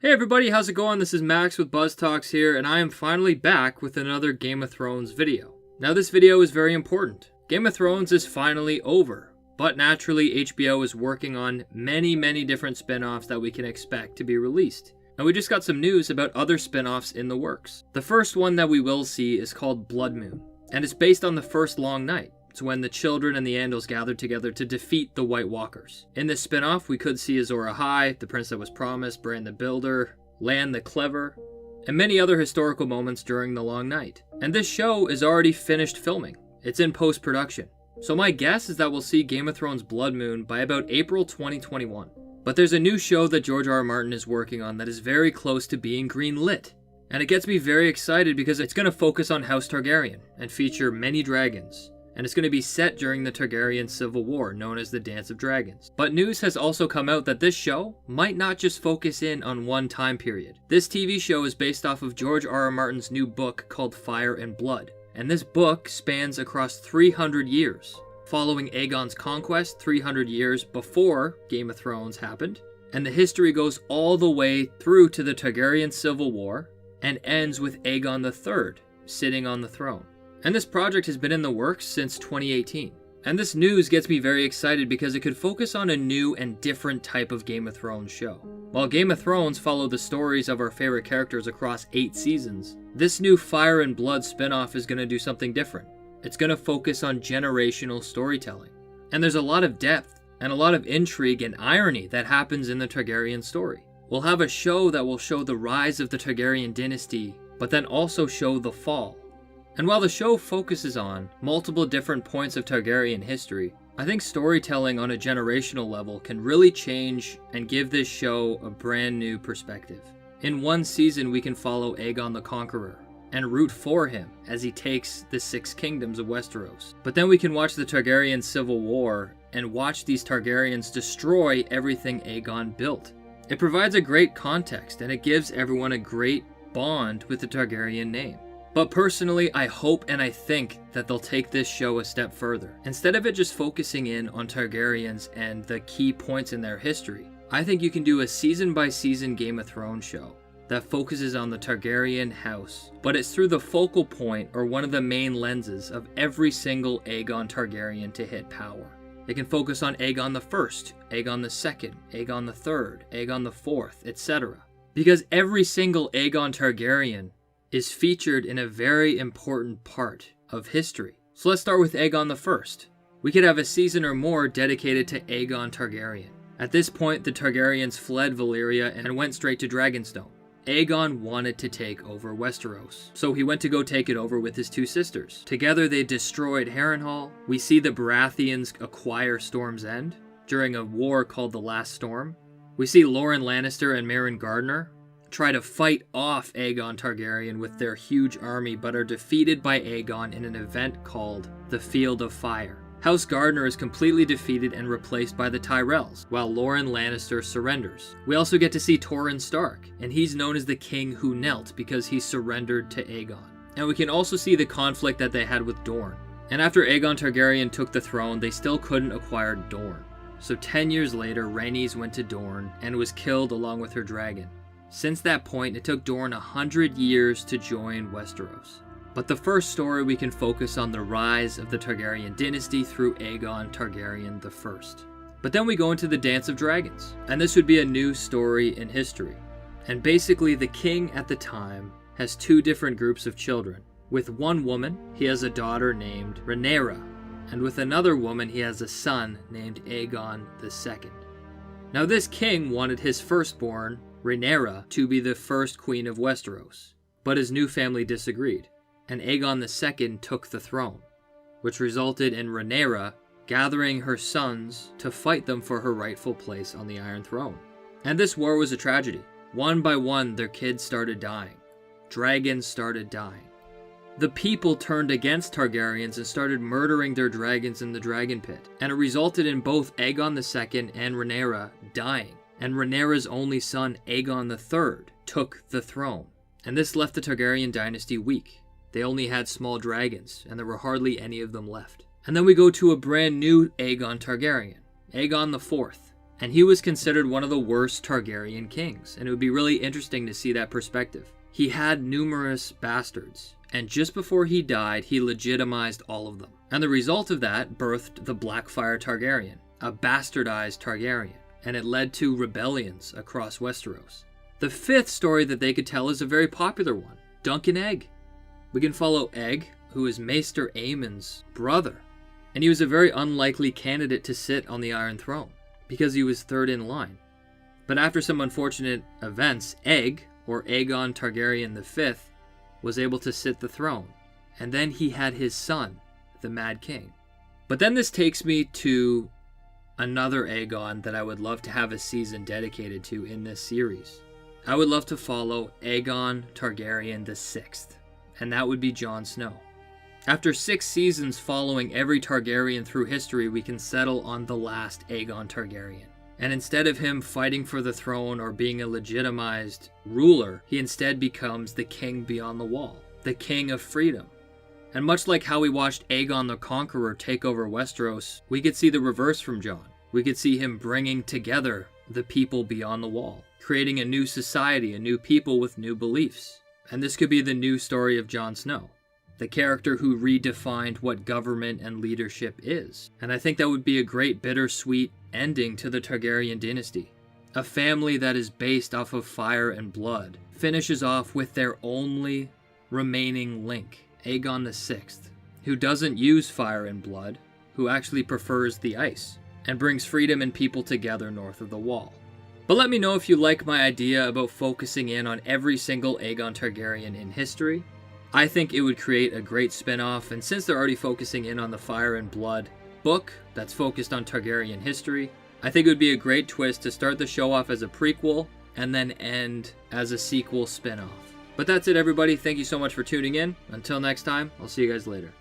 Hey everybody, how's it going? This is Max with BuzzTox here, and I am finally back with another Game of Thrones video. Now this video is very important. Game of Thrones is finally over, but naturally HBO is working on many different spin-offs that we can expect to be released. And we just got some news about other spin-offs in the works. The first one that we will see is called Blood Moon, and it's based on the first Long Night. It's when the children and the Andals gathered together to defeat the White Walkers. In this spin-off, we could see Azor Ahai, the Prince That Was Promised, Bran the Builder, Lan the Clever, and many other historical moments during the Long Night. And this show is already finished filming. It's in post-production. So my guess is that we'll see Game of Thrones Blood Moon by about April 2021. But there's a new show that George R.R. Martin is working on that is very close to being green-lit. And it gets me very excited because it's going to focus on House Targaryen and feature many dragons. And it's going to be set during the Targaryen Civil War, known as the Dance of Dragons. But news has also come out that this show might not just focus in on one time period. This TV show is based off of George R.R. Martin's new book called Fire and Blood. And this book spans across 300 years, following Aegon's conquest 300 years before Game of Thrones happened. And the history goes all the way through to the Targaryen Civil War and ends with Aegon III sitting on the throne. And this project has been in the works since 2018. And this news gets me very excited because it could focus on a new and different type of Game of Thrones show. While Game of Thrones followed the stories of our favorite characters across 8 seasons, this new Fire and Blood spin-off is going to do something different. It's going to focus on generational storytelling. And there's a lot of depth and a lot of intrigue and irony that happens in the Targaryen story. We'll have a show that will show the rise of the Targaryen dynasty, but then also show the fall. And while the show focuses on multiple different points of Targaryen history, I think storytelling on a generational level can really change and give this show a brand new perspective. In one season, we can follow Aegon the Conqueror and root for him as he takes the 6 kingdoms of Westeros. But then we can watch the Targaryen Civil War and watch these Targaryens destroy everything Aegon built. It provides a great context and it gives everyone a great bond with the Targaryen name. But personally, I hope and I think that they'll take this show a step further. Instead of it just focusing in on Targaryens and the key points in their history, I think you can do a season-by-season Game of Thrones show that focuses on the Targaryen house, but it's through the focal point or one of the main lenses of every single Aegon Targaryen to hit power. It can focus on Aegon the First, Aegon the Second, Aegon the Third, Aegon the Fourth, etc. Because every single Aegon Targaryen is featured in a very important part of history. So let's start with Aegon the First. We could have a season or more dedicated to Aegon Targaryen. At this point, the Targaryens fled Valyria and went straight to Dragonstone. Aegon wanted to take over Westeros, so he went to go take it over with his 2 sisters. Together they destroyed Harrenhal. We see the Baratheons acquire Storm's End during a war called the Last Storm. We see Loren Lannister and Meryn Gardner try to fight off Aegon Targaryen with their huge army, but are defeated by Aegon in an event called the Field of Fire. House Gardner is completely defeated and replaced by the Tyrells, while Loren Lannister surrenders. We also get to see Torrhen Stark, and he's known as the King Who Knelt because he surrendered to Aegon. And we can also see the conflict that they had with Dorne. And after Aegon Targaryen took the throne, they still couldn't acquire Dorne. So 10 years later, Rhaenys went to Dorne and was killed along with her dragon. Since that point, it took Dorne 100 years to join Westeros. But the first story, we can focus on the rise of the Targaryen dynasty through Aegon Targaryen I. But then we go into the Dance of Dragons, and this would be a new story in history. And basically, the king at the time has 2 different groups of children. With one woman, he has a daughter named Rhaenyra, and with another woman, he has a son named Aegon II. Now this king wanted his firstborn, Rhaenyra, to be the first queen of Westeros, but his new family disagreed, and Aegon II took the throne, which resulted in Rhaenyra gathering her sons to fight them for her rightful place on the Iron Throne. And this war was a tragedy. One by one, their kids started dying. Dragons started dying. The people turned against Targaryens and started murdering their dragons in the dragon pit, and it resulted in both Aegon II and Rhaenyra dying. And Rhaenyra's only son, Aegon III, took the throne. And this left the Targaryen dynasty weak. They only had small dragons, and there were hardly any of them left. And then we go to a brand new Aegon Targaryen, Aegon IV. and he was considered one of the worst Targaryen kings, and it would be really interesting to see that perspective. He had numerous bastards, and just before he died, he legitimized all of them. And the result of that birthed the Blackfyre Targaryen, a bastardized Targaryen, and it led to rebellions across Westeros. The fifth story that they could tell is a very popular one, Dunk and Egg. We can follow Egg, who is Maester Aemon's brother, and he was a very unlikely candidate to sit on the Iron Throne, because he was third in line. But after some unfortunate events, Egg, or Aegon Targaryen V, was able to sit the throne, and then he had his son, the Mad King. But then this takes me to another Aegon that I would love to have a season dedicated to in this series. I would love to follow Aegon Targaryen VI, and that would be Jon Snow. After 6 seasons following every Targaryen through history, we can settle on the last Aegon Targaryen. And instead of him fighting for the throne or being a legitimized ruler, he instead becomes the king beyond the wall, the king of freedom. And much like how we watched Aegon the Conqueror take over Westeros, we could see the reverse from Jon. We could see him bringing together the people beyond the wall, creating a new society, a new people with new beliefs. And this could be the new story of Jon Snow, the character who redefined what government and leadership is. And I think that would be a great bittersweet ending to the Targaryen dynasty. A family that is based off of fire and blood finishes off with their only remaining link, Aegon VI, who doesn't use fire and blood, who actually prefers the ice, and brings freedom and people together north of the wall. But let me know if you like my idea about focusing in on every single Aegon Targaryen in history. I think it would create a great spin-off, and since they're already focusing in on the Fire and Blood book that's focused on Targaryen history, I think it would be a great twist to start the show off as a prequel and then end as a sequel spin-off. But that's it, everybody. Thank you so much for tuning in. Until next time, I'll see you guys later.